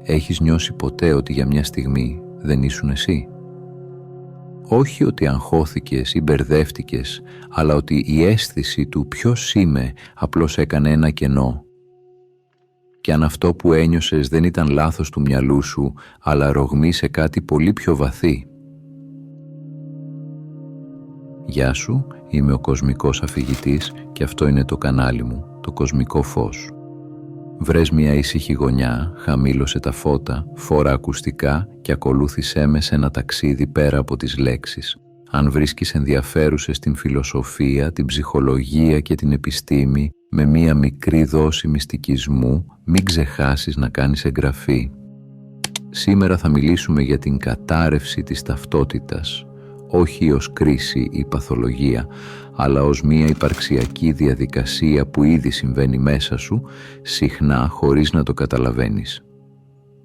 Έχεις νιώσει ποτέ ότι για μια στιγμή δεν ήσουν εσύ? Όχι ότι αγχώθηκες ή μπερδεύτηκες, αλλά ότι η αίσθηση του ποιος είμαι απλώς έκανε ένα κενό. Και αν αυτό που ένιωσες δεν ήταν λάθος του μυαλού σου, αλλά ρογμή σε κάτι πολύ πιο βαθύ. Γεια σου, είμαι ο Κοσμικός Αφηγητής και αυτό είναι το κανάλι μου, το Κοσμικό Φως. Βρες μια ήσυχη γωνιά, χαμήλωσε τα φώτα, φόρα ακουστικά και ακολούθησέ με σε ένα ταξίδι πέρα από τις λέξεις. Αν βρίσκεις ενδιαφέρουσες την φιλοσοφία, την ψυχολογία και την επιστήμη, με μία μικρή δόση μυστικισμού, μην ξεχάσεις να κάνεις εγγραφή. Σήμερα θα μιλήσουμε για την κατάρρευση της ταυτότητας, όχι ως κρίση ή παθολογία, αλλά ως μία υπαρξιακή διαδικασία που ήδη συμβαίνει μέσα σου, συχνά χωρίς να το καταλαβαίνεις.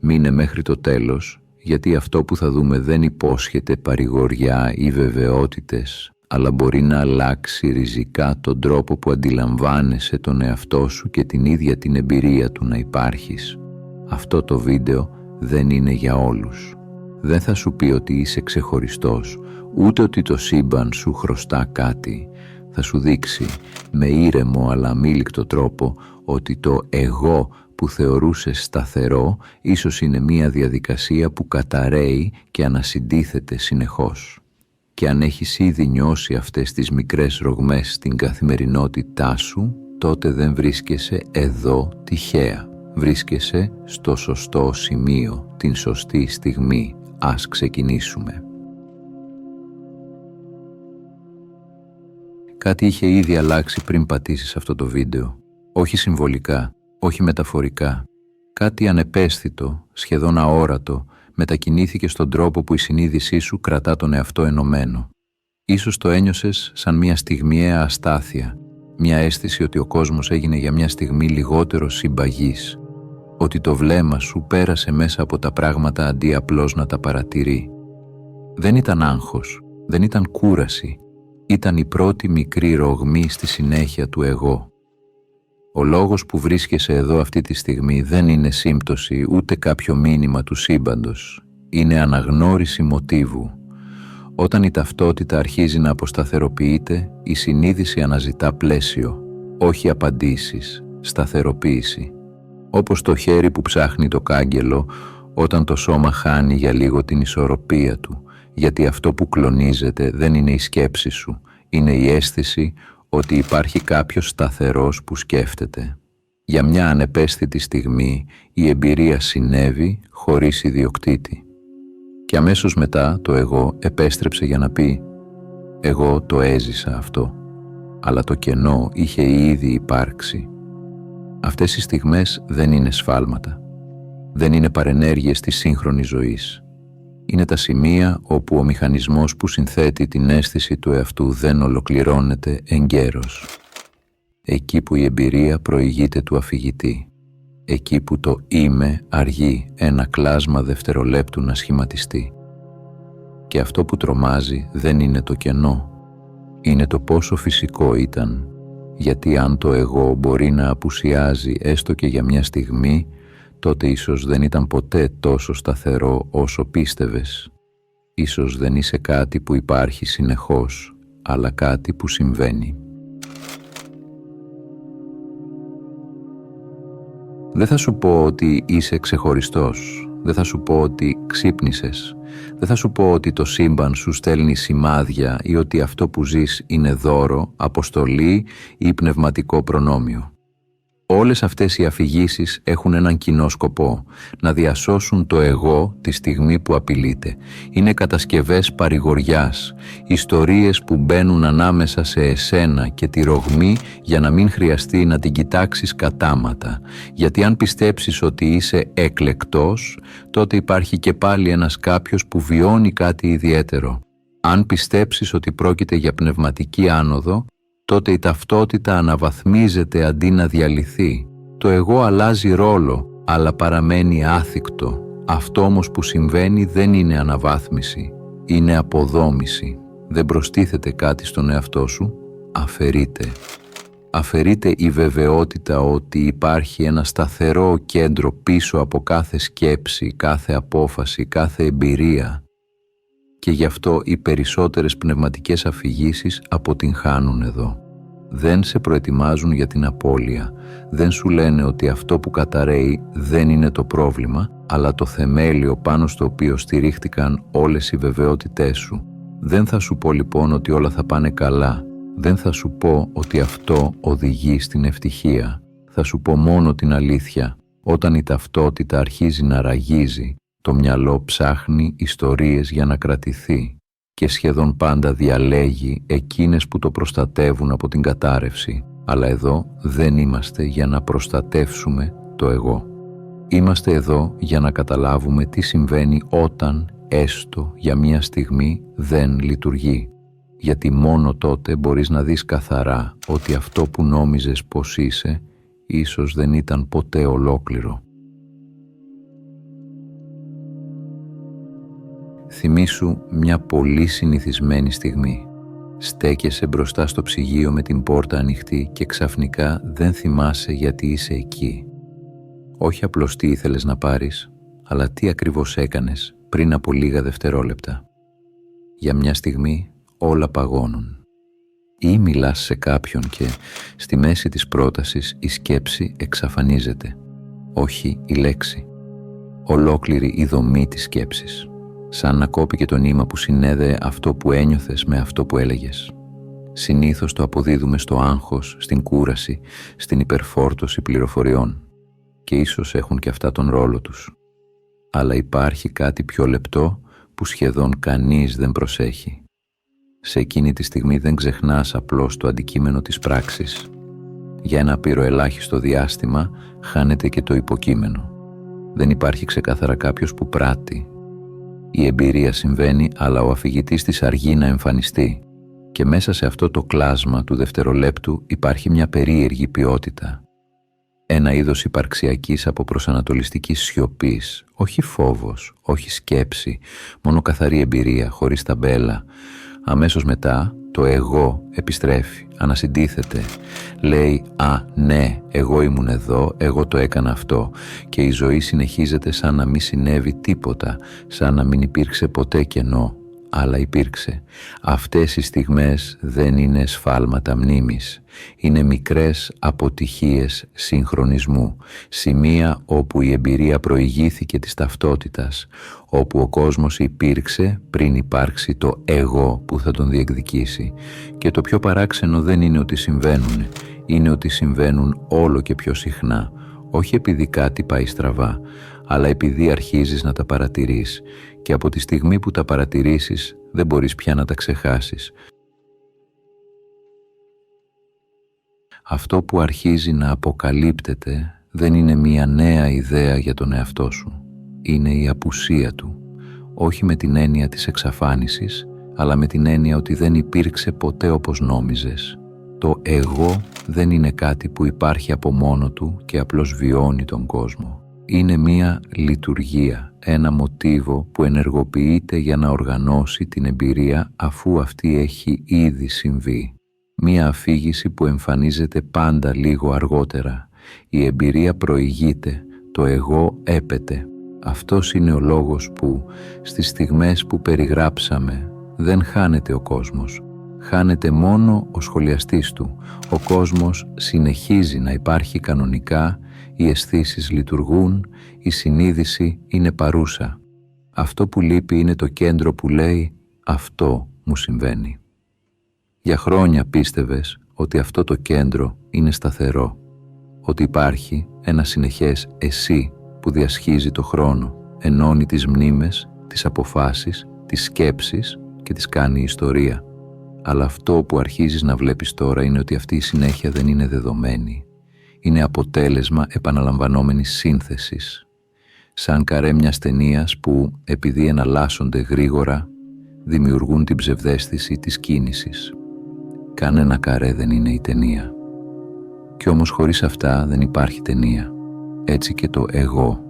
Μείνε μέχρι το τέλος, γιατί αυτό που θα δούμε δεν υπόσχεται παρηγοριά ή βεβαιότητες, αλλά μπορεί να αλλάξει ριζικά τον τρόπο που αντιλαμβάνεσαι τον εαυτό σου και την ίδια την εμπειρία του να υπάρχεις. Αυτό το βίντεο δεν είναι για όλους. Δεν θα σου πει ότι είσαι ξεχωριστός, ούτε ότι το σύμπαν σου χρωστά κάτι. Θα σου δείξει με ήρεμο αλλά αμήλικτο τρόπο ότι το εγώ που θεωρούσες σταθερό ίσως είναι μία διαδικασία που καταρρέει και ανασυντίθεται συνεχώς. Και αν έχεις ήδη νιώσει αυτές τις μικρές ρογμές στην καθημερινότητά σου, τότε δεν βρίσκεσαι εδώ τυχαία. Βρίσκεσαι στο σωστό σημείο, την σωστή στιγμή. Ας ξεκινήσουμε. Κάτι είχε ήδη αλλάξει πριν πατήσεις αυτό το βίντεο. Όχι συμβολικά, όχι μεταφορικά. Κάτι ανεπαίσθητο, σχεδόν αόρατο, μετακινήθηκε στον τρόπο που η συνείδησή σου κρατά τον εαυτό ενωμένο. Ίσως το ένιωσες σαν μια στιγμιαία αστάθεια, μια αίσθηση ότι ο κόσμος έγινε για μια στιγμή λιγότερο συμπαγής, ότι το βλέμμα σου πέρασε μέσα από τα πράγματα αντί απλώς να τα παρατηρεί. Δεν ήταν άγχος, δεν ήταν κούραση, ήταν η πρώτη μικρή ρογμή στη συνέχεια του εγώ. Ο λόγος που βρίσκεσαι εδώ αυτή τη στιγμή δεν είναι σύμπτωση ούτε κάποιο μήνυμα του σύμπαντος. Είναι αναγνώριση μοτίβου. Όταν η ταυτότητα αρχίζει να αποσταθεροποιείται, η συνείδηση αναζητά πλαίσιο, όχι απαντήσεις, σταθεροποίηση. Όπως το χέρι που ψάχνει το κάγκελο όταν το σώμα χάνει για λίγο την ισορροπία του, γιατί αυτό που κλονίζεται δεν είναι η σκέψη σου, είναι η αίσθηση ότι υπάρχει κάποιος σταθερός που σκέφτεται. Για μια ανεπαίσθητη στιγμή η εμπειρία συνέβη χωρίς ιδιοκτήτη. Και αμέσως μετά το εγώ επέστρεψε για να πει «Εγώ το έζησα αυτό, αλλά το κενό είχε ήδη υπάρξει». Αυτές οι στιγμές δεν είναι σφάλματα. Δεν είναι παρενέργειες της σύγχρονης ζωής. Είναι τα σημεία όπου ο μηχανισμός που συνθέτει την αίσθηση του εαυτού δεν ολοκληρώνεται εγκαίρως. Εκεί που η εμπειρία προηγείται του αφηγητή. Εκεί που το «είμαι» αργεί ένα κλάσμα δευτερολέπτου να σχηματιστεί. Και αυτό που τρομάζει δεν είναι το κενό. Είναι το πόσο φυσικό ήταν. Γιατί αν το εγώ μπορεί να απουσιάζει έστω και για μια στιγμή, τότε ίσως δεν ήταν ποτέ τόσο σταθερό όσο πίστευες. Ίσως δεν είσαι κάτι που υπάρχει συνεχώς, αλλά κάτι που συμβαίνει. Δεν θα σου πω ότι είσαι ξεχωριστός. Δεν θα σου πω ότι ξύπνησες. Δεν θα σου πω ότι το σύμπαν σου στέλνει σημάδια ή ότι αυτό που ζεις είναι δώρο, αποστολή ή πνευματικό προνόμιο. Όλες αυτές οι αφηγήσεις έχουν έναν κοινό σκοπό, να διασώσουν το εγώ τη στιγμή που απειλείται. Είναι κατασκευές παρηγοριάς, ιστορίες που μπαίνουν ανάμεσα σε εσένα και τη ρογμή για να μην χρειαστεί να την κοιτάξεις κατάματα. Γιατί αν πιστέψεις ότι είσαι εκλεκτός, τότε υπάρχει και πάλι ένας κάποιος που βιώνει κάτι ιδιαίτερο. Αν πιστέψεις ότι πρόκειται για πνευματική άνοδο, τότε η ταυτότητα αναβαθμίζεται αντί να διαλυθεί. Το εγώ αλλάζει ρόλο, αλλά παραμένει άθικτο. Αυτό όμως που συμβαίνει δεν είναι αναβάθμιση, είναι αποδόμηση. Δεν προστίθεται κάτι στον εαυτό σου, αφαιρείται. Αφαιρείται η βεβαιότητα ότι υπάρχει ένα σταθερό κέντρο πίσω από κάθε σκέψη, κάθε απόφαση, κάθε εμπειρία και γι' αυτό οι περισσότερες πνευματικές αφηγήσεις αποτυγχάνουν εδώ. Δεν σε προετοιμάζουν για την απώλεια, δεν σου λένε ότι αυτό που καταραίει δεν είναι το πρόβλημα, αλλά το θεμέλιο πάνω στο οποίο στηρίχτηκαν όλες οι βεβαιότητές σου. Δεν θα σου πω λοιπόν ότι όλα θα πάνε καλά, δεν θα σου πω ότι αυτό οδηγεί στην ευτυχία. Θα σου πω μόνο την αλήθεια. Όταν η ταυτότητα αρχίζει να ραγίζει, το μυαλό ψάχνει ιστορίες για να κρατηθεί και σχεδόν πάντα διαλέγει εκείνες που το προστατεύουν από την κατάρρευση. Αλλά εδώ δεν είμαστε για να προστατεύσουμε το εγώ. Είμαστε εδώ για να καταλάβουμε τι συμβαίνει όταν, έστω για μία στιγμή, δεν λειτουργεί. Γιατί μόνο τότε μπορείς να δεις καθαρά ότι αυτό που νόμιζες πως είσαι, ίσως δεν ήταν ποτέ ολόκληρο. Θυμήσου μια πολύ συνηθισμένη στιγμή. Στέκεσαι μπροστά στο ψυγείο με την πόρτα ανοιχτή και ξαφνικά δεν θυμάσαι γιατί είσαι εκεί. Όχι απλώς τι ήθελες να πάρεις, αλλά τι ακριβώς έκανες πριν από λίγα δευτερόλεπτα. Για μια στιγμή όλα παγώνουν. Ή μιλάς σε κάποιον και στη μέση της πρότασης η σκέψη εξαφανίζεται. Όχι η λέξη. Ολόκληρη η δομή της σκέψης. Σαν να κόπηκε το νήμα που συνέδεε αυτό που ένιωθες με αυτό που έλεγες. Συνήθως το αποδίδουμε στο άγχος, στην κούραση, στην υπερφόρτωση πληροφοριών. Και ίσως έχουν και αυτά τον ρόλο τους. Αλλά υπάρχει κάτι πιο λεπτό που σχεδόν κανείς δεν προσέχει. Σε εκείνη τη στιγμή δεν ξεχνάς απλώς το αντικείμενο της πράξης. Για ένα απειροελάχιστο διάστημα χάνεται και το υποκείμενο. Δεν υπάρχει ξεκάθαρα κάποιος που πράττει. Η εμπειρία συμβαίνει, αλλά ο αφηγητής της αργεί να εμφανιστεί. Και μέσα σε αυτό το κλάσμα του δευτερολέπτου υπάρχει μια περίεργη ποιότητα. Ένα είδος υπαρξιακής αποπροσανατολιστικής σιωπής, όχι φόβος, όχι σκέψη, μόνο καθαρή εμπειρία, χωρίς ταμπέλα. Αμέσως μετά το εγώ επιστρέφει, ανασυντίθεται, λέει «Α, ναι, εγώ ήμουν εδώ, εγώ το έκανα αυτό» και η ζωή συνεχίζεται σαν να μην συνέβη τίποτα, σαν να μην υπήρξε ποτέ κενό, αλλά υπήρξε. Αυτές οι στιγμές δεν είναι σφάλματα μνήμης, είναι μικρές αποτυχίες συγχρονισμού, σημεία όπου η εμπειρία προηγήθηκε της ταυτότητας, όπου ο κόσμος υπήρξε πριν υπάρξει το εγώ που θα τον διεκδικήσει. Και το πιο παράξενο δεν είναι ότι συμβαίνουν, είναι ότι συμβαίνουν όλο και πιο συχνά, όχι επειδή κάτι πάει στραβά, αλλά επειδή αρχίζεις να τα παρατηρείς και από τη στιγμή που τα παρατηρήσεις δεν μπορείς πια να τα ξεχάσεις. Αυτό που αρχίζει να αποκαλύπτεται δεν είναι μία νέα ιδέα για τον εαυτό σου. Είναι η απουσία του, όχι με την έννοια της εξαφάνισης, αλλά με την έννοια ότι δεν υπήρξε ποτέ όπως νόμιζες. Το εγώ δεν είναι κάτι που υπάρχει από μόνο του και απλώς βιώνει τον κόσμο. Είναι μία λειτουργία, ένα μοτίβο που ενεργοποιείται για να οργανώσει την εμπειρία αφού αυτή έχει ήδη συμβεί. Μία αφήγηση που εμφανίζεται πάντα λίγο αργότερα. Η εμπειρία προηγείται, το εγώ έπεται. Αυτός είναι ο λόγος που στις στιγμές που περιγράψαμε δεν χάνεται ο κόσμος. Χάνεται μόνο ο σχολιαστής του. Ο κόσμος συνεχίζει να υπάρχει κανονικά, οι αισθήσεις λειτουργούν, η συνείδηση είναι παρούσα. Αυτό που λείπει είναι το κέντρο που λέει «αυτό μου συμβαίνει». Για χρόνια πίστευες ότι αυτό το κέντρο είναι σταθερό, ότι υπάρχει ένα συνεχές εσύ που διασχίζει το χρόνο, ενώνει τις μνήμες, τις αποφάσεις, τις σκέψεις και τις κάνει ιστορία. Αλλά αυτό που αρχίζεις να βλέπεις τώρα είναι ότι αυτή η συνέχεια δεν είναι δεδομένη. Είναι αποτέλεσμα επαναλαμβανόμενης σύνθεσης. Σαν καρέ μιας ταινίας που, επειδή εναλλάσσονται γρήγορα, δημιουργούν την ψευδαίσθηση της κίνησης. Κανένα καρέ δεν είναι η ταινία. Κι όμως χωρίς αυτά δεν υπάρχει ταινία. Έτσι και το εγώ.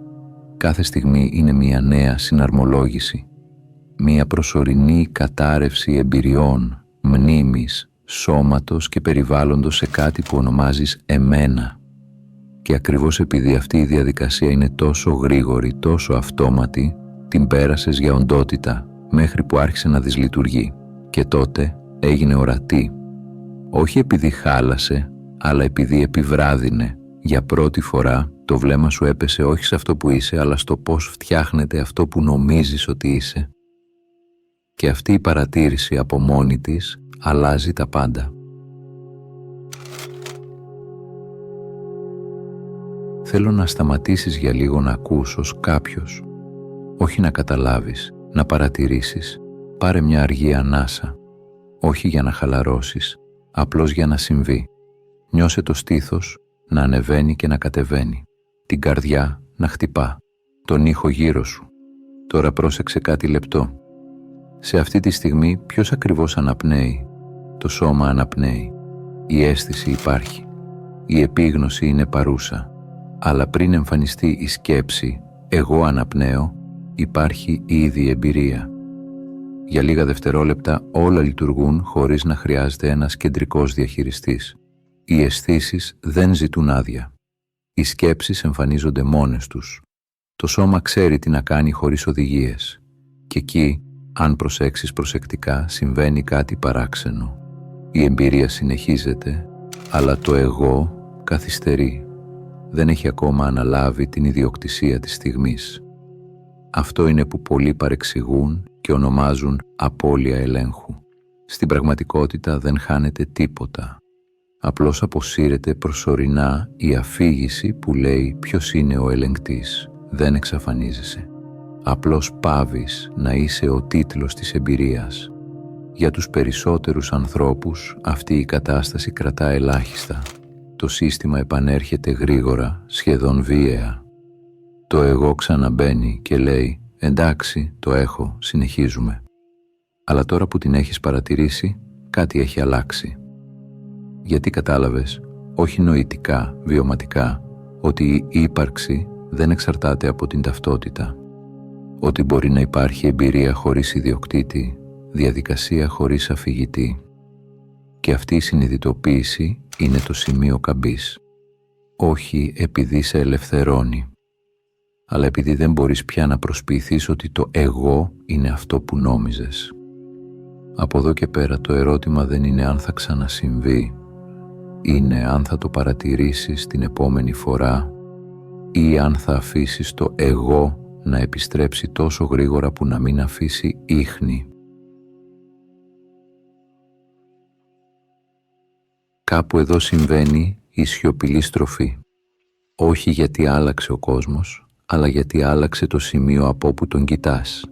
Κάθε στιγμή είναι μια νέα συναρμολόγηση. Μια προσωρινή κατάρρευση εμπειριών, μνήμης, σώματος και περιβάλλοντος σε κάτι που ονομάζεις εμένα. Και ακριβώς επειδή αυτή η διαδικασία είναι τόσο γρήγορη, τόσο αυτόματη, την πέρασες για οντότητα μέχρι που άρχισε να δυσλειτουργεί και τότε έγινε ορατή. Όχι επειδή χάλασε, αλλά επειδή επιβράδυνε. Για πρώτη φορά το βλέμμα σου έπεσε όχι σε αυτό που είσαι, αλλά στο πώς φτιάχνεται αυτό που νομίζεις ότι είσαι. Και αυτή η παρατήρηση από μόνη της αλλάζει τα πάντα. Θέλω να σταματήσεις για λίγο να ακούς ως κάποιος. Όχι να καταλάβεις, να παρατηρήσεις. Πάρε μια αργή ανάσα. Όχι για να χαλαρώσεις, απλώς για να συμβεί. Νιώσε το στήθος να ανεβαίνει και να κατεβαίνει. Την καρδιά να χτυπά. Τον ήχο γύρω σου. Τώρα πρόσεξε κάτι λεπτό. Σε αυτή τη στιγμή ποιος ακριβώς αναπνέει? Το σώμα αναπνέει. Η αίσθηση υπάρχει. Η επίγνωση είναι παρούσα. Αλλά πριν εμφανιστεί η σκέψη «εγώ αναπνέω», υπάρχει ήδη εμπειρία. Για λίγα δευτερόλεπτα όλα λειτουργούν χωρίς να χρειάζεται ένας κεντρικός διαχειριστής. Οι αισθήσεις δεν ζητούν άδεια. Οι σκέψεις εμφανίζονται μόνες τους. Το σώμα ξέρει τι να κάνει χωρίς οδηγίες. Και εκεί, αν προσέξεις προσεκτικά, συμβαίνει κάτι παράξενο. Η εμπειρία συνεχίζεται, αλλά το εγώ καθυστερεί. Δεν έχει ακόμα αναλάβει την ιδιοκτησία της στιγμής. Αυτό είναι που πολλοί παρεξηγούν και ονομάζουν απώλεια ελέγχου. Στην πραγματικότητα δεν χάνεται τίποτα. Απλώς αποσύρεται προσωρινά η αφήγηση που λέει ποιος είναι ο ελεγκτής. Δεν εξαφανίζεσαι. Απλώς πάβεις να είσαι ο τίτλος της εμπειρίας. Για τους περισσότερους ανθρώπους αυτή η κατάσταση κρατά ελάχιστα. Το σύστημα επανέρχεται γρήγορα, σχεδόν βίαια. Το εγώ ξαναμπαίνει και λέει «εντάξει, το έχω, συνεχίζουμε». Αλλά τώρα που την έχεις παρατηρήσει, κάτι έχει αλλάξει. Γιατί κατάλαβες, όχι νοητικά, βιωματικά, ότι η ύπαρξη δεν εξαρτάται από την ταυτότητα. Ότι μπορεί να υπάρχει εμπειρία χωρίς ιδιοκτήτη, διαδικασία χωρίς αφηγητή. Και αυτή η συνειδητοποίηση είναι το σημείο καμπής. Όχι επειδή σε ελευθερώνει, αλλά επειδή δεν μπορείς πια να προσποιηθείς ότι το εγώ είναι αυτό που νόμιζες. Από εδώ και πέρα το ερώτημα δεν είναι αν θα ξανασυμβεί, είναι αν θα το παρατηρήσεις την επόμενη φορά ή αν θα αφήσεις το εγώ να επιστρέψει τόσο γρήγορα που να μην αφήσει ίχνη. Κάπου εδώ συμβαίνει η σιωπηλή στροφή. Όχι γιατί άλλαξε ο κόσμος, αλλά γιατί άλλαξε το σημείο από όπου τον κοιτάς.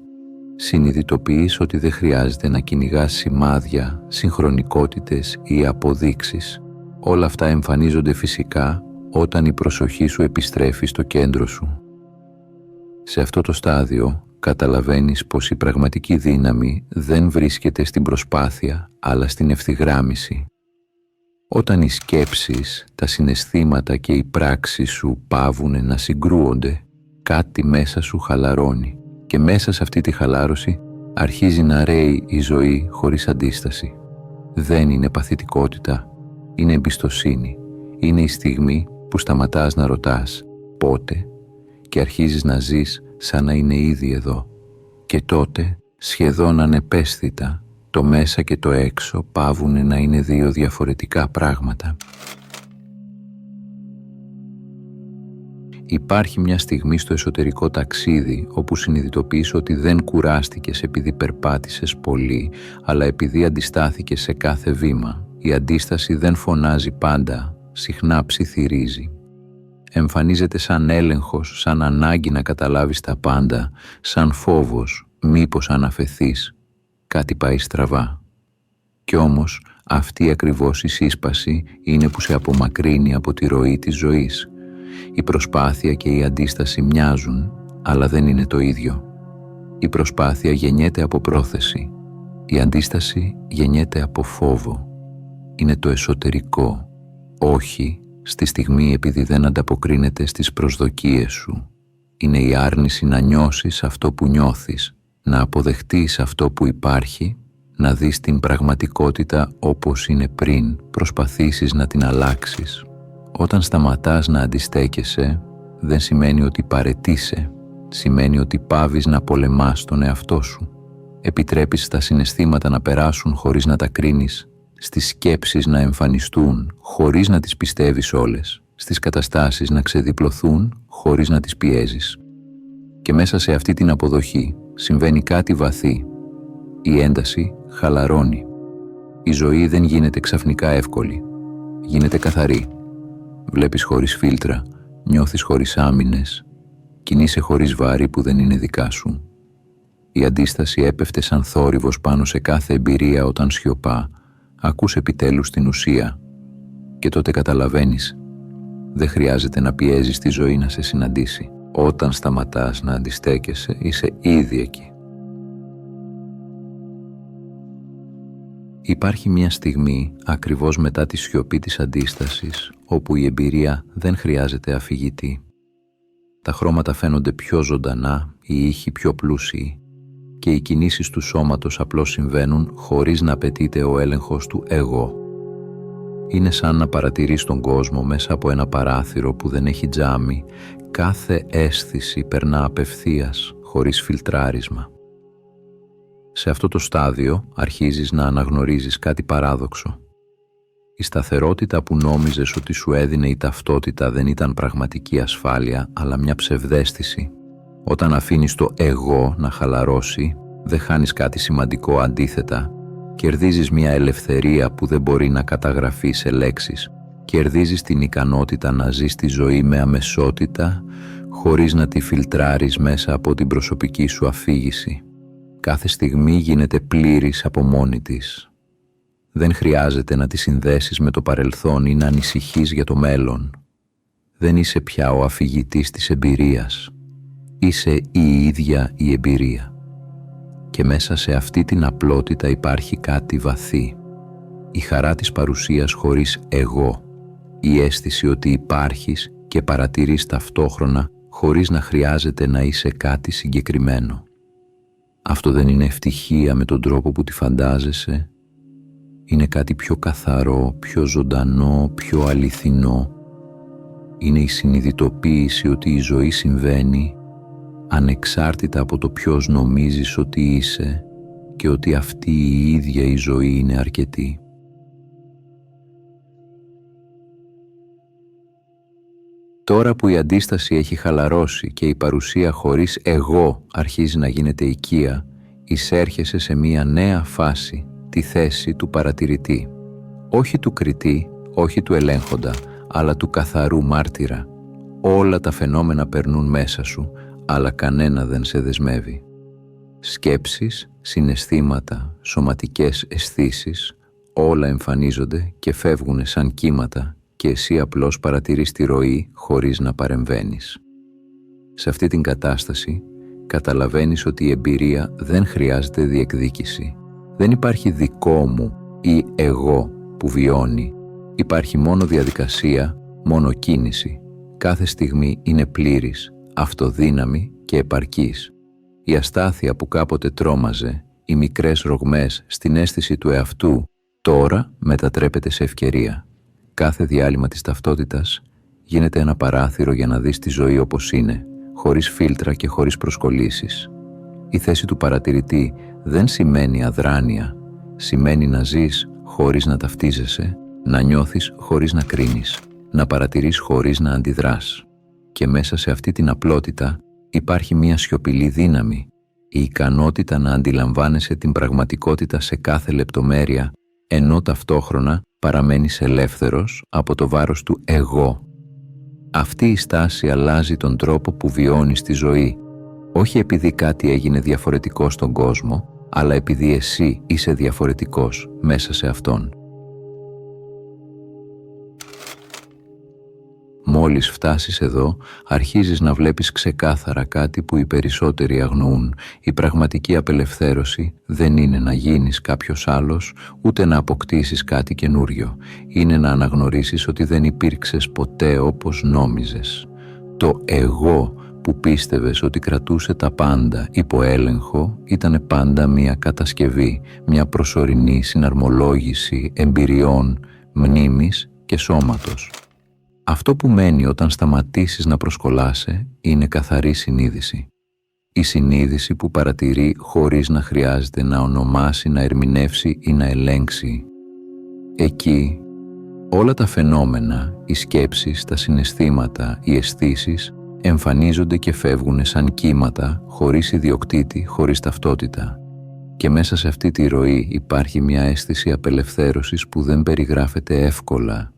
Συνειδητοποιείς ότι δεν χρειάζεται να κυνηγάς σημάδια, συγχρονικότητες ή αποδείξεις. Όλα αυτά εμφανίζονται φυσικά όταν η προσοχή σου επιστρέφει στο κέντρο σου. Σε αυτό το στάδιο καταλαβαίνεις πως η πραγματική δύναμη δεν βρίσκεται στην προσπάθεια, αλλά στην ευθυγράμμιση. Όταν οι σκέψεις, τα συναισθήματα και οι πράξεις σου πάβουν να συγκρούονται, κάτι μέσα σου χαλαρώνει και μέσα σε αυτή τη χαλάρωση αρχίζει να ρέει η ζωή χωρίς αντίσταση. Δεν είναι παθητικότητα, είναι εμπιστοσύνη. Είναι η στιγμή που σταματάς να ρωτάς πότε και αρχίζεις να ζεις σαν να είναι ήδη εδώ. Και τότε, σχεδόν ανεπαίσθητα, το μέσα και το έξω πάβουν να είναι δύο διαφορετικά πράγματα. Υπάρχει μια στιγμή στο εσωτερικό ταξίδι όπου συνειδητοποιείς ότι δεν κουράστηκες επειδή περπάτησες πολύ, αλλά επειδή αντιστάθηκες σε κάθε βήμα. Η αντίσταση δεν φωνάζει πάντα, συχνά ψιθυρίζει. Εμφανίζεται σαν έλεγχος, σαν ανάγκη να καταλάβεις τα πάντα, σαν φόβος, μήπως αν αφεθείς, κάτι πάει στραβά. Κι όμως αυτή ακριβώς η σύσπαση είναι που σε απομακρύνει από τη ροή της ζωής. Η προσπάθεια και η αντίσταση μοιάζουν, αλλά δεν είναι το ίδιο. Η προσπάθεια γεννιέται από πρόθεση. Η αντίσταση γεννιέται από φόβο. Είναι το εσωτερικό, όχι στη στιγμή επειδή δεν ανταποκρίνεται στις προσδοκίες σου. Είναι η άρνηση να νιώσεις αυτό που νιώθεις, να αποδεχτείς αυτό που υπάρχει, να δεις την πραγματικότητα όπως είναι πριν, προσπαθήσεις να την αλλάξεις. Όταν σταματάς να αντιστέκεσαι, δεν σημαίνει ότι παραιτείσαι, σημαίνει ότι πάβεις να πολεμάς τον εαυτό σου. Επιτρέπεις στα συναισθήματα να περάσουν χωρίς να τα κρίνεις, στις σκέψεις να εμφανιστούν χωρίς να τις πιστεύεις όλες, στις καταστάσεις να ξεδιπλωθούν χωρίς να τις πιέζεις. Και μέσα σε αυτή την αποδοχή συμβαίνει κάτι βαθύ. Η ένταση χαλαρώνει. Η ζωή δεν γίνεται ξαφνικά εύκολη. Γίνεται καθαρή. Βλέπεις χωρίς φίλτρα, νιώθεις χωρίς άμυνες, κινείσαι χωρίς βάρη που δεν είναι δικά σου. Η αντίσταση έπεφτε σαν θόρυβος πάνω σε κάθε εμπειρία όταν σιωπά, ακούς επιτέλους την ουσία και τότε καταλαβαίνεις, δεν χρειάζεται να πιέζεις τη ζωή να σε συναντήσει. Όταν σταματάς να αντιστέκεσαι, είσαι ήδη εκεί. Υπάρχει μια στιγμή, ακριβώς μετά τη σιωπή της αντίστασης, όπου η εμπειρία δεν χρειάζεται αφηγητή. Τα χρώματα φαίνονται πιο ζωντανά, οι ήχοι πιο πλούσιοι και οι κινήσεις του σώματος απλώς συμβαίνουν χωρίς να απαιτείται ο έλεγχος του εγώ. Είναι σαν να παρατηρείς τον κόσμο μέσα από ένα παράθυρο που δεν έχει τζάμι, κάθε αίσθηση περνά απευθείας, χωρίς φιλτράρισμα. Σε αυτό το στάδιο αρχίζεις να αναγνωρίζεις κάτι παράδοξο. Η σταθερότητα που νόμιζες ότι σου έδινε η ταυτότητα δεν ήταν πραγματική ασφάλεια, αλλά μια ψευδαίσθηση. Όταν αφήνεις το εγώ να χαλαρώσει, δεν χάνεις κάτι σημαντικό, αντίθετα, κερδίζεις μια ελευθερία που δεν μπορεί να καταγραφεί σε λέξεις. Κερδίζεις την ικανότητα να ζεις τη ζωή με αμεσότητα, χωρίς να τη φιλτράρεις μέσα από την προσωπική σου αφήγηση. Κάθε στιγμή γίνεται πλήρης από μόνη της. Δεν χρειάζεται να τη συνδέσεις με το παρελθόν ή να ανησυχείς για το μέλλον. Δεν είσαι πια ο αφηγητής της εμπειρίας. Είσαι η ίδια η εμπειρία. Και μέσα σε αυτή την απλότητα υπάρχει κάτι βαθύ. Η χαρά της παρουσίας χωρίς εγώ. Η αίσθηση ότι υπάρχεις και παρατηρείς ταυτόχρονα χωρίς να χρειάζεται να είσαι κάτι συγκεκριμένο. Αυτό δεν είναι ευτυχία με τον τρόπο που τη φαντάζεσαι. Είναι κάτι πιο καθαρό, πιο ζωντανό, πιο αληθινό. Είναι η συνειδητοποίηση ότι η ζωή συμβαίνει ανεξάρτητα από το ποιος νομίζεις ότι είσαι και ότι αυτή η ίδια η ζωή είναι αρκετή. Τώρα που η αντίσταση έχει χαλαρώσει και η παρουσία χωρίς εγώ αρχίζει να γίνεται οικία, εισέρχεσαι σε μία νέα φάση, τη θέση του παρατηρητή. Όχι του κριτή, όχι του ελέγχοντα, αλλά του καθαρού μάρτυρα. Όλα τα φαινόμενα περνούν μέσα σου, αλλά κανένα δεν σε δεσμεύει. Σκέψεις, συναισθήματα, σωματικές αισθήσεις, όλα εμφανίζονται και φεύγουν σαν κύματα και εσύ απλώς παρατηρείς τη ροή χωρίς να παρεμβαίνεις. Σε αυτή την κατάσταση καταλαβαίνεις ότι η εμπειρία δεν χρειάζεται διεκδίκηση. Δεν υπάρχει δικό μου ή εγώ που βιώνει. Υπάρχει μόνο διαδικασία, μόνο κίνηση. Κάθε στιγμή είναι πλήρης, αυτοδύναμη και επαρκής. Η αστάθεια που κάποτε τρόμαζε, οι μικρές ρογμές στην αίσθηση του εαυτού, τώρα μετατρέπεται σε ευκαιρία. Κάθε διάλειμμα της ταυτότητας γίνεται ένα παράθυρο για να δεις τη ζωή όπως είναι, χωρίς φίλτρα και χωρίς προσκολήσεις. Η θέση του παρατηρητή δεν σημαίνει αδράνεια, σημαίνει να ζεις χωρίς να ταυτίζεσαι, να νιώθεις χωρίς να κρίνεις, να παρατηρείς χωρίς να αντιδράς. Και μέσα σε αυτή την απλότητα υπάρχει μια σιωπηλή δύναμη, η ικανότητα να αντιλαμβάνεσαι την πραγματικότητα σε κάθε λεπτομέρεια, ενώ ταυτόχρονα παραμένεις ελεύθερος από το βάρος του εγώ. Αυτή η στάση αλλάζει τον τρόπο που βιώνεις τη ζωή, όχι επειδή κάτι έγινε διαφορετικό στον κόσμο, αλλά επειδή εσύ είσαι διαφορετικός μέσα σε αυτόν. Μόλις φτάσεις εδώ, αρχίζεις να βλέπεις ξεκάθαρα κάτι που οι περισσότεροι αγνοούν. Η πραγματική απελευθέρωση δεν είναι να γίνεις κάποιος άλλος, ούτε να αποκτήσεις κάτι καινούριο. Είναι να αναγνωρίσεις ότι δεν υπήρξες ποτέ όπως νόμιζες. Το εγώ που πίστευες ότι κρατούσε τα πάντα υπό έλεγχο ήταν πάντα μια κατασκευή, μια προσωρινή συναρμολόγηση εμπειριών, μνήμης και σώματος. Αυτό που μένει όταν σταματήσεις να προσκολάσαι είναι καθαρή συνείδηση. Η συνείδηση που παρατηρεί χωρίς να χρειάζεται να ονομάσει, να ερμηνεύσει ή να ελέγξει. Εκεί όλα τα φαινόμενα, οι σκέψεις, τα συναισθήματα, οι αισθήσεις εμφανίζονται και φεύγουν σαν κύματα, χωρίς ιδιοκτήτη, χωρίς ταυτότητα. Και μέσα σε αυτή τη ροή υπάρχει μια αίσθηση απελευθέρωσης που δεν περιγράφεται εύκολα.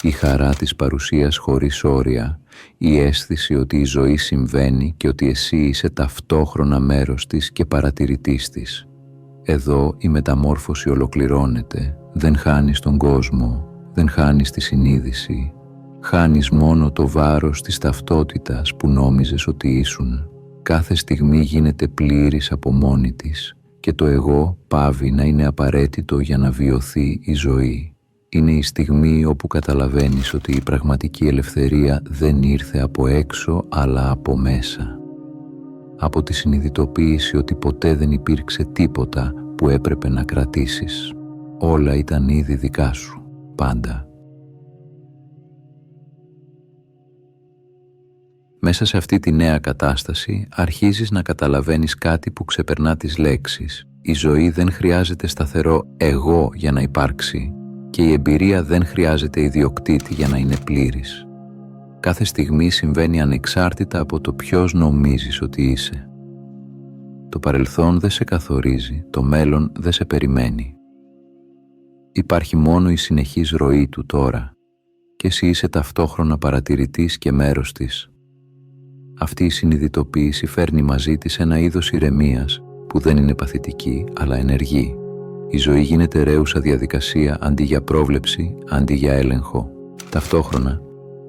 Η χαρά της παρουσίας χωρίς όρια, η αίσθηση ότι η ζωή συμβαίνει και ότι εσύ είσαι ταυτόχρονα μέρος της και παρατηρητής της. Εδώ η μεταμόρφωση ολοκληρώνεται, δεν χάνεις τον κόσμο, δεν χάνεις τη συνείδηση, χάνεις μόνο το βάρος της ταυτότητας που νόμιζες ότι ήσουν. Κάθε στιγμή γίνεται πλήρης από μόνη της και το εγώ πάβει να είναι απαραίτητο για να βιωθεί η ζωή. Είναι η στιγμή όπου καταλαβαίνεις ότι η πραγματική ελευθερία δεν ήρθε από έξω αλλά από μέσα. Από τη συνειδητοποίηση ότι ποτέ δεν υπήρξε τίποτα που έπρεπε να κρατήσεις. Όλα ήταν ήδη δικά σου, πάντα. Μέσα σε αυτή τη νέα κατάσταση αρχίζεις να καταλαβαίνεις κάτι που ξεπερνά τις λέξεις. Η ζωή δεν χρειάζεται σταθερό εγώ για να υπάρξει και η εμπειρία δεν χρειάζεται ιδιοκτήτη για να είναι πλήρης. Κάθε στιγμή συμβαίνει ανεξάρτητα από το ποιος νομίζεις ότι είσαι. Το παρελθόν δεν σε καθορίζει, το μέλλον δεν σε περιμένει. Υπάρχει μόνο η συνεχής ροή του τώρα και εσύ είσαι ταυτόχρονα παρατηρητής και μέρος της. Αυτή η συνειδητοποίηση φέρνει μαζί της ένα είδος ηρεμίας που δεν είναι παθητική αλλά ενεργή. Η ζωή γίνεται ρέουσα διαδικασία αντί για πρόβλεψη, αντί για έλεγχο. Ταυτόχρονα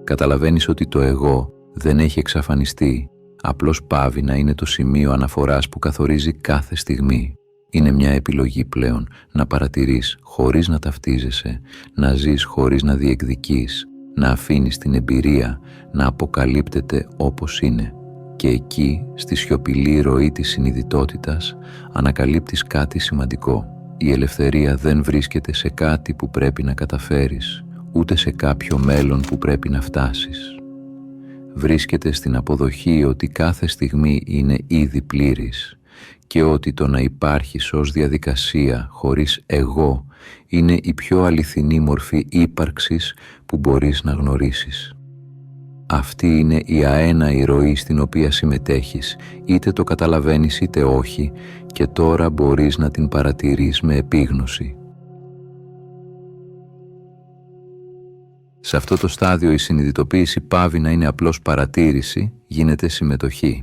καταλαβαίνεις ότι το εγώ δεν έχει εξαφανιστεί, απλώς πάβει να είναι το σημείο αναφοράς που καθορίζει κάθε στιγμή. Είναι μια επιλογή πλέον να παρατηρείς χωρίς να ταυτίζεσαι, να ζεις χωρίς να διεκδικείς, να αφήνεις την εμπειρία να αποκαλύπτεται όπως είναι. Και εκεί, στη σιωπηλή ροή της συνειδητότητας, ανακαλύπτεις κάτι σημαντικό. Η ελευθερία δεν βρίσκεται σε κάτι που πρέπει να καταφέρεις, ούτε σε κάποιο μέλλον που πρέπει να φτάσεις. Βρίσκεται στην αποδοχή ότι κάθε στιγμή είναι ήδη πλήρης και ότι το να υπάρχεις ως διαδικασία χωρίς εγώ είναι η πιο αληθινή μορφή ύπαρξης που μπορείς να γνωρίσεις. Αυτή είναι η αέναη ροή στην οποία συμμετέχεις, είτε το καταλαβαίνεις είτε όχι, και τώρα μπορείς να την παρατηρείς με επίγνωση. Σε αυτό το στάδιο η συνειδητοποίηση πάβει να είναι απλώς παρατήρηση, γίνεται συμμετοχή.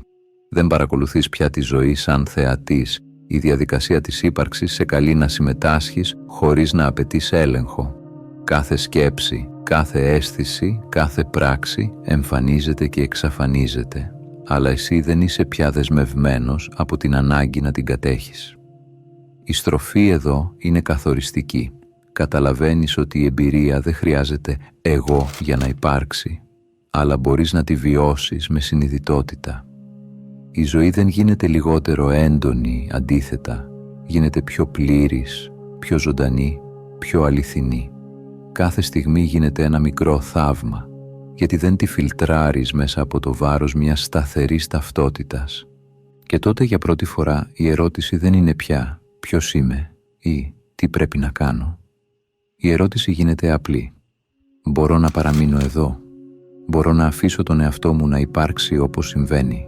Δεν παρακολουθείς πια τη ζωή σαν θεατής. Η διαδικασία της ύπαρξης σε καλεί να συμμετάσχεις χωρίς να απαιτείς έλεγχο. Κάθε σκέψη, κάθε αίσθηση, κάθε πράξη εμφανίζεται και εξαφανίζεται, αλλά εσύ δεν είσαι πια δεσμευμένος από την ανάγκη να την κατέχεις. Η στροφή εδώ είναι καθοριστική. Καταλαβαίνεις ότι η εμπειρία δεν χρειάζεται εγώ για να υπάρξει, αλλά μπορείς να τη βιώσεις με συνειδητότητα. Η ζωή δεν γίνεται λιγότερο έντονη, αντίθετα, γίνεται πιο πλήρης, πιο ζωντανή, πιο αληθινή. Κάθε στιγμή γίνεται ένα μικρό θαύμα, γιατί δεν τη φιλτράρεις μέσα από το βάρος μιας σταθερής ταυτότητας. Και τότε για πρώτη φορά η ερώτηση δεν είναι πια ποιος είμαι ή τι πρέπει να κάνω. Η ερώτηση γίνεται απλή. Μπορώ να παραμείνω εδώ. Μπορώ να αφήσω τον εαυτό μου να υπάρξει όπως συμβαίνει.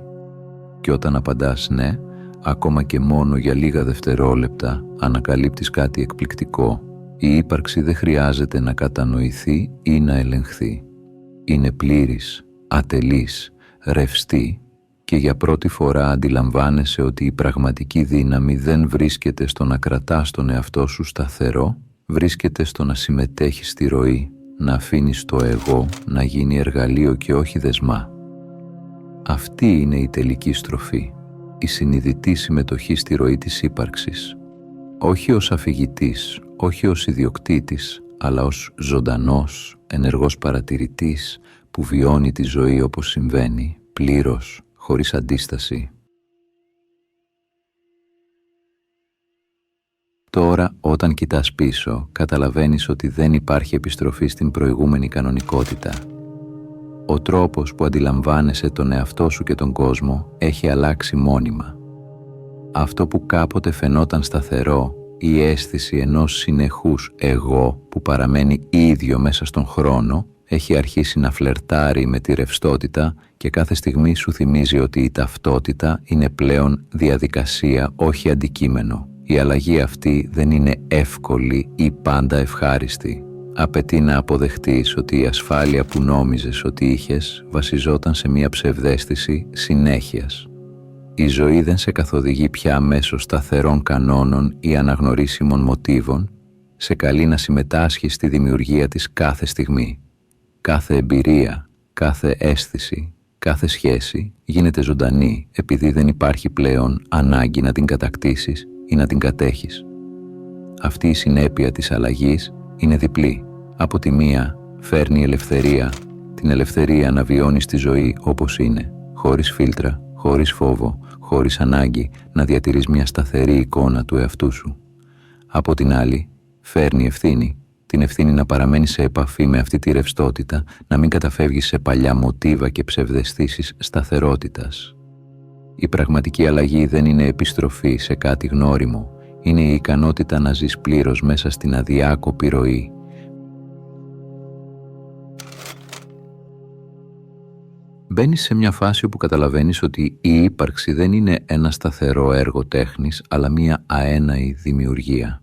Και όταν απαντάς ναι, ακόμα και μόνο για λίγα δευτερόλεπτα, ανακαλύπτεις κάτι εκπληκτικό. Η ύπαρξη δεν χρειάζεται να κατανοηθεί ή να ελεγχθεί. Είναι πλήρης, ατελής, ρευστή και για πρώτη φορά αντιλαμβάνεσαι ότι η πραγματική δύναμη δεν βρίσκεται στο να κρατάς τον εαυτό σου σταθερό, βρίσκεται στο να συμμετέχεις στη ροή, να αφήνεις το εγώ να γίνει εργαλείο και όχι δεσμά. Αυτή είναι η τελική στροφή, η συνειδητή συμμετοχή στη ροή της ύπαρξης. Όχι ως αφηγητής, όχι ως ιδιοκτήτης, αλλά ως ζωντανός, ενεργός παρατηρητής που βιώνει τη ζωή όπως συμβαίνει, πλήρως, χωρίς αντίσταση. Τώρα, όταν κοιτάς πίσω, καταλαβαίνεις ότι δεν υπάρχει επιστροφή στην προηγούμενη κανονικότητα. Ο τρόπος που αντιλαμβάνεσαι τον εαυτό σου και τον κόσμο έχει αλλάξει μόνιμα. Αυτό που κάποτε φαινόταν σταθερό, η αίσθηση ενός συνεχούς εγώ που παραμένει ίδιο μέσα στον χρόνο, έχει αρχίσει να φλερτάρει με τη ρευστότητα και κάθε στιγμή σου θυμίζει ότι η ταυτότητα είναι πλέον διαδικασία, όχι αντικείμενο. Η αλλαγή αυτή δεν είναι εύκολη ή πάντα ευχάριστη. Απαιτεί να αποδεχτείς ότι η ασφάλεια που νόμιζες ότι είχες βασιζόταν σε μια ψευδαίσθηση συνέχειας. Η ζωή δεν σε καθοδηγεί πια μέσω σταθερών κανόνων ή αναγνωρίσιμων μοτίβων, σε καλεί να συμμετάσχεις στη δημιουργία της κάθε στιγμή. Κάθε εμπειρία, κάθε αίσθηση, κάθε σχέση γίνεται ζωντανή επειδή δεν υπάρχει πλέον ανάγκη να την κατακτήσεις ή να την κατέχεις. Αυτή η συνέπεια της αλλαγής είναι διπλή. Από τη μία φέρνει ελευθερία, την ελευθερία να βιώνεις τη ζωή όπως είναι, χωρίς φίλτρα, χωρίς φόβο, χωρίς ανάγκη να διατηρείς μια σταθερή εικόνα του εαυτού σου. Από την άλλη φέρνει ευθύνη, την ευθύνη να παραμένεις σε επαφή με αυτή τη ρευστότητα, να μην καταφεύγεις σε παλιά μοτίβα και ψευδαισθήσεις σταθερότητας. Η πραγματική αλλαγή δεν είναι επιστροφή σε κάτι γνώριμο, είναι η ικανότητα να ζεις πλήρως μέσα στην αδιάκοπη ροή. Μπαίνεις σε μια φάση όπου καταλαβαίνεις ότι η ύπαρξη δεν είναι ένα σταθερό έργο τέχνης, αλλά μια αέναη δημιουργία.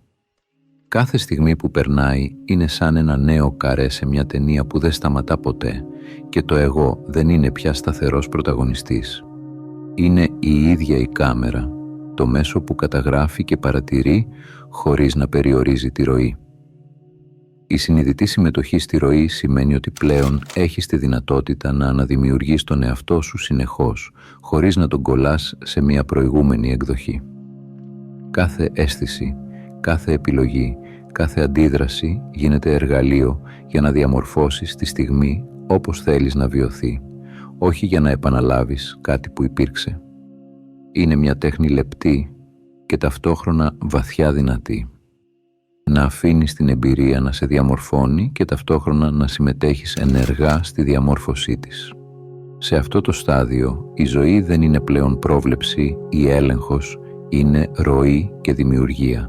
Κάθε στιγμή που περνάει είναι σαν ένα νέο καρέ σε μια ταινία που δεν σταματά ποτέ και το εγώ δεν είναι πια σταθερός πρωταγωνιστής. Είναι η ίδια η κάμερα, το μέσο που καταγράφει και παρατηρεί χωρίς να περιορίζει τη ροή. Η συνειδητή συμμετοχή στη ροή σημαίνει ότι πλέον έχεις τη δυνατότητα να αναδημιουργείς τον εαυτό σου συνεχώς, χωρίς να τον κολλάς σε μια προηγούμενη εκδοχή. Κάθε αίσθηση, κάθε επιλογή, κάθε αντίδραση γίνεται εργαλείο για να διαμορφώσεις τη στιγμή όπως θέλεις να βιωθεί, όχι για να επαναλάβεις κάτι που υπήρξε. Είναι μια τέχνη λεπτή και ταυτόχρονα βαθιά δυνατή. Να αφήνεις την εμπειρία να σε διαμορφώνει και ταυτόχρονα να συμμετέχεις ενεργά στη διαμόρφωσή της. Σε αυτό το στάδιο η ζωή δεν είναι πλέον πρόβλεψη ή έλεγχος, είναι ροή και δημιουργία.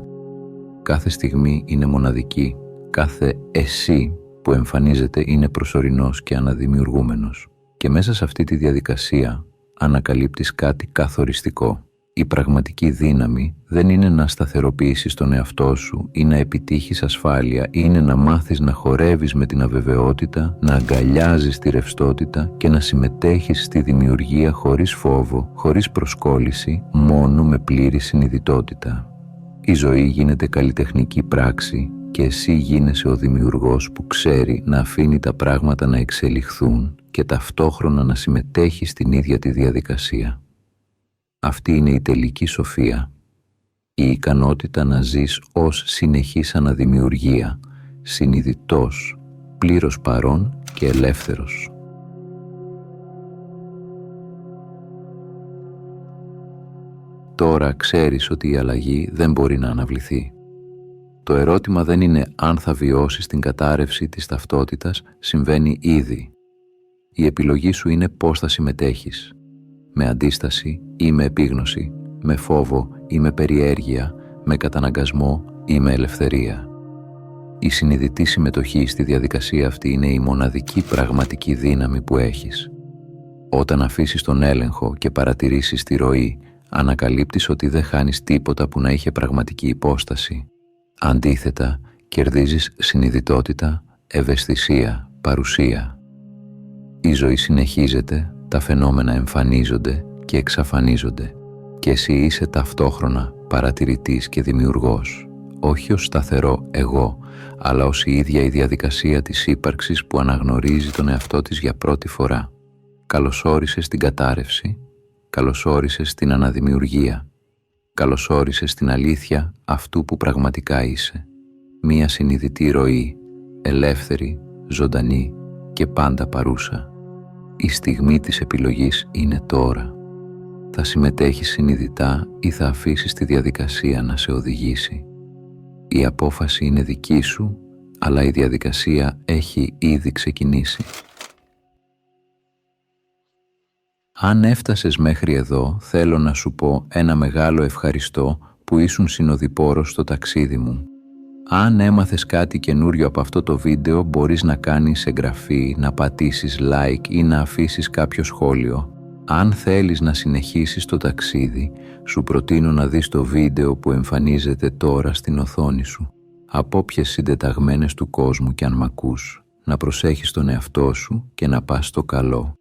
Κάθε στιγμή είναι μοναδική, κάθε εσύ που εμφανίζεται είναι προσωρινός και αναδημιουργούμενος. Και μέσα σε αυτή τη διαδικασία ανακαλύπτεις κάτι καθοριστικό. Η πραγματική δύναμη δεν είναι να σταθεροποιήσεις τον εαυτό σου ή να επιτύχεις ασφάλεια, είναι να μάθεις να χορεύεις με την αβεβαιότητα, να αγκαλιάζεις τη ρευστότητα και να συμμετέχεις στη δημιουργία χωρίς φόβο, χωρίς προσκόλληση, μόνο με πλήρη συνειδητότητα. Η ζωή γίνεται καλλιτεχνική πράξη και εσύ γίνεσαι ο δημιουργός που ξέρει να αφήνει τα πράγματα να εξελιχθούν και ταυτόχρονα να συμμετέχει στην ίδια τη διαδικασία. Αυτή είναι η τελική σοφία, η ικανότητα να ζεις ως συνεχής αναδημιουργία, συνειδητός, πλήρως παρών και ελεύθερος. Τώρα ξέρεις ότι η αλλαγή δεν μπορεί να αναβληθεί. Το ερώτημα δεν είναι αν θα βιώσεις την κατάρρευση της ταυτότητας, συμβαίνει ήδη. Η επιλογή σου είναι πώς θα συμμετέχεις. Με αντίσταση ή με επίγνωση, με φόβο ή με περιέργεια, με καταναγκασμό ή με ελευθερία. Η συνειδητή συμμετοχή στη διαδικασία αυτή είναι η μοναδική πραγματική δύναμη που έχεις. Όταν αφήσεις τον έλεγχο και παρατηρήσεις τη ροή, ανακαλύπτεις ότι δεν χάνεις τίποτα που να είχε πραγματική υπόσταση. Αντίθετα, κερδίζεις συνειδητότητα, ευαισθησία, παρουσία. Η ζωή συνεχίζεται, τα φαινόμενα εμφανίζονται και εξαφανίζονται και εσύ είσαι ταυτόχρονα παρατηρητής και δημιουργός, όχι ως σταθερό εγώ, αλλά ως η ίδια η διαδικασία της ύπαρξης που αναγνωρίζει τον εαυτό της για πρώτη φορά. Καλωσόρισες την κατάρρευση, καλωσόρισες την αναδημιουργία, καλωσόρισες την αλήθεια αυτού που πραγματικά είσαι. Μία συνειδητή ροή, ελεύθερη, ζωντανή και πάντα παρούσα. Η στιγμή της επιλογής είναι τώρα. Θα συμμετέχεις συνειδητά ή θα αφήσεις τη διαδικασία να σε οδηγήσει? Η απόφαση είναι δική σου, αλλά η διαδικασία έχει ήδη ξεκινήσει. Αν έφτασες μέχρι εδώ, θέλω να σου πω ένα μεγάλο ευχαριστώ που ήσουν συνοδοιπόρος στο ταξίδι μου. Αν έμαθες κάτι καινούριο από αυτό το βίντεο, μπορείς να κάνεις εγγραφή, να πατήσεις like ή να αφήσεις κάποιο σχόλιο. Αν θέλεις να συνεχίσεις το ταξίδι, σου προτείνω να δεις το βίντεο που εμφανίζεται τώρα στην οθόνη σου. Από όποιες συντεταγμένες του κόσμου κι αν μ' ακούς, να προσέχεις τον εαυτό σου και να πας στο καλό.